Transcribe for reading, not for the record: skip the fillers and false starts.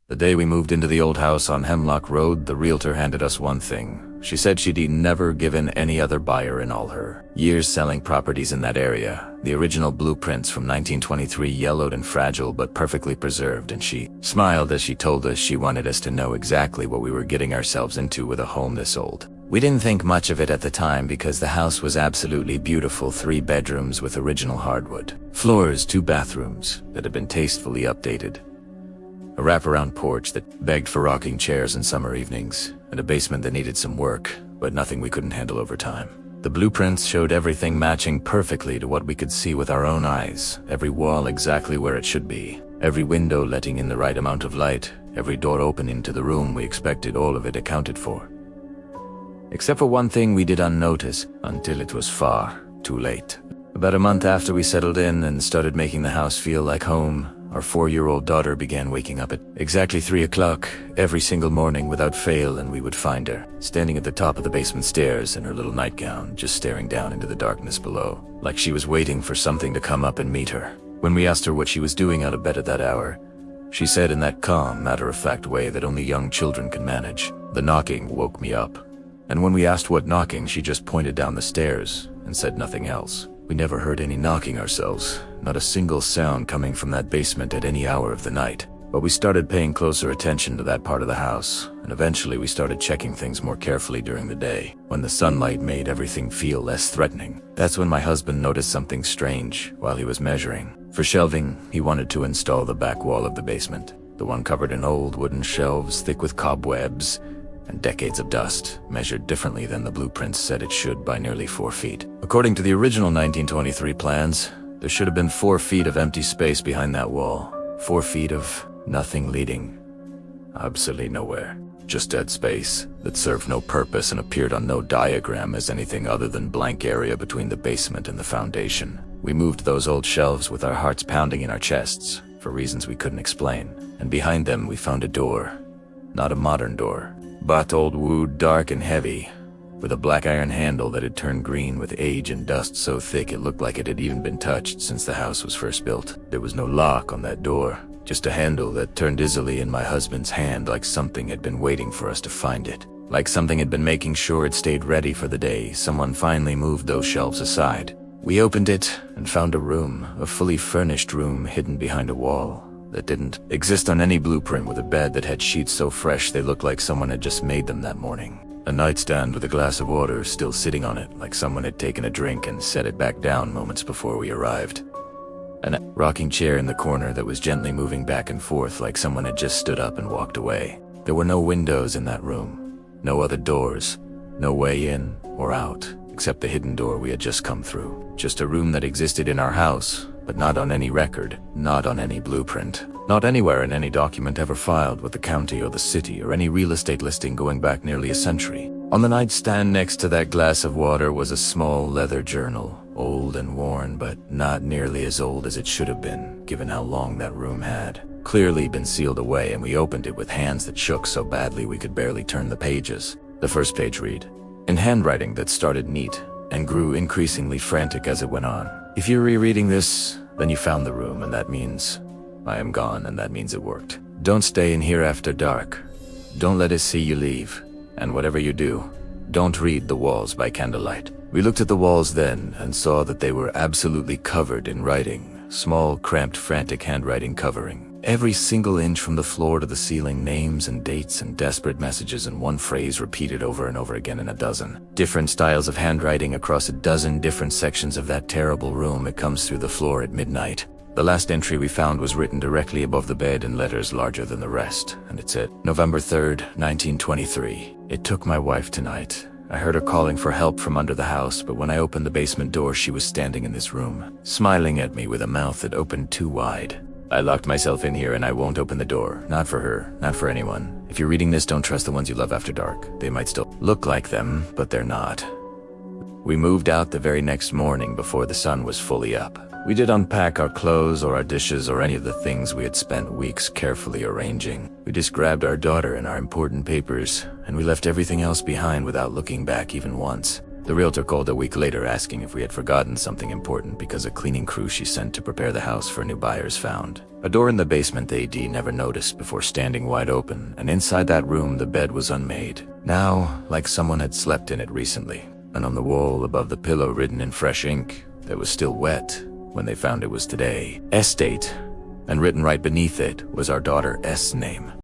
The day we moved into the old house on Hemlock Road, the realtor handed us one thing. She said she'd never given any other buyer in all her years selling properties in that area the original blueprints from 1923, yellowed and fragile but perfectly preserved, and she smiled as she told us she wanted us to know exactly what we were getting ourselves into with a home this old. We didn't think much of it at the time because the house was absolutely beautiful. 3 bedrooms with original hardwood floors, 2 bathrooms that had been tastefully updated, a wraparound porch that begged for rocking chairs in summer evenings, and a basement that needed some work, but nothing we couldn't handle over time. The blueprints showed everything matching perfectly to what we could see with our own eyes, every wall exactly where it should be, every window letting in the right amount of light, every door opening to the room we expected, all of it accounted for. Except for one thing we did unnotice until it was far too late. About a month after we settled in and started making the house feel like home, our 4-year-old daughter began waking up at exactly 3 o'clock every single morning without fail, and we would find her standing at the top of the basement stairs in her little nightgown, just staring down into the darkness below, like she was waiting for something to come up and meet her. When we asked her what she was doing out of bed at that hour, she said in that calm, matter-of-fact way that only young children can manage, "The knocking woke me up." And when we asked what knocking, she just pointed down the stairs and said nothing else. We never heard any knocking ourselves, not a single sound coming from that basement at any hour of the night. But we started paying closer attention to that part of the house, and eventually we started checking things more carefully during the day, when the sunlight made everything feel less threatening. That's when my husband noticed something strange while he was measuring. For shelving, he wanted to install the back wall of the basement, the one covered in old wooden shelves thick with cobwebs and decades of dust, measured differently than the blueprints said it should by nearly 4 feet. According to the original 1923 plans, there should have been 4 feet of empty space behind that wall. 4 feet of nothing leading absolutely nowhere. Just dead space that served no purpose and appeared on no diagram as anything other than blank area between the basement and the foundation. We moved those old shelves with our hearts pounding in our chests for reasons we couldn't explain, and behind them we found a door. Not a modern door, but old wood, dark and heavy, with a black iron handle that had turned green with age and dust so thick it looked like it had even been touched since the house was first built. There was no lock on that door, just a handle that turned dizzily in my husband's hand, like something had been waiting for us to find it. Like something had been making sure it stayed ready for the day someone finally moved those shelves aside. We opened it and found a room, a fully furnished room hidden behind a wall that didn't exist on any blueprint, with a bed that had sheets so fresh they looked like someone had just made them that morning. A nightstand with a glass of water still sitting on it, like someone had taken a drink and set it back down moments before we arrived. A rocking chair in the corner that was gently moving back and forth like someone had just stood up and walked away. There were no windows in that room, no other doors, no way in or out, except the hidden door we had just come through. Just a room that existed in our house, but not on any record, not on any blueprint, not anywhere in any document ever filed with the county or the city or any real estate listing going back nearly a century. On the nightstand next to that glass of water was a small leather journal, old and worn, but not nearly as old as it should have been, given how long that room had clearly been sealed away, and we opened it with hands that shook so badly we could barely turn the pages. The first page read, in handwriting that started neat and grew increasingly frantic as it went on. If you're rereading this, then you found the room, and that means I am gone, and that means it worked. Don't stay in here after dark. Don't let us see you leave. And whatever you do, don't read the walls by candlelight. We looked at the walls then and saw that they were absolutely covered in writing, small, cramped, frantic handwriting covering every single inch from the floor to the ceiling, names and dates and desperate messages in one phrase repeated over and over again in a dozen different styles of handwriting across a dozen different sections of that terrible room. It comes through the floor at midnight. The last entry we found was written directly above the bed in letters larger than the rest, and it said, November 3rd, 1923. It took my wife tonight. I heard her calling for help from under the house, but when I opened the basement door, she was standing in this room, smiling at me with a mouth that opened too wide. I locked myself in here and I won't open the door. Not for her, not for anyone. If you're reading this, don't trust the ones you love after dark. They might still look like them, but they're not. We moved out the very next morning before the sun was fully up. We didn't unpack our clothes or our dishes or any of the things we had spent weeks carefully arranging. We just grabbed our daughter and our important papers, and we left everything else behind without looking back even once. The realtor called a week later asking if we had forgotten something important because a cleaning crew she sent to prepare the house for new buyers found a door in the basement AD never noticed before standing wide open, and inside that room the bed was unmade. Now, like someone had slept in it recently, and on the wall above the pillow written in fresh ink that was still wet when they found it was today, S date, and written right beneath it was our daughter S name.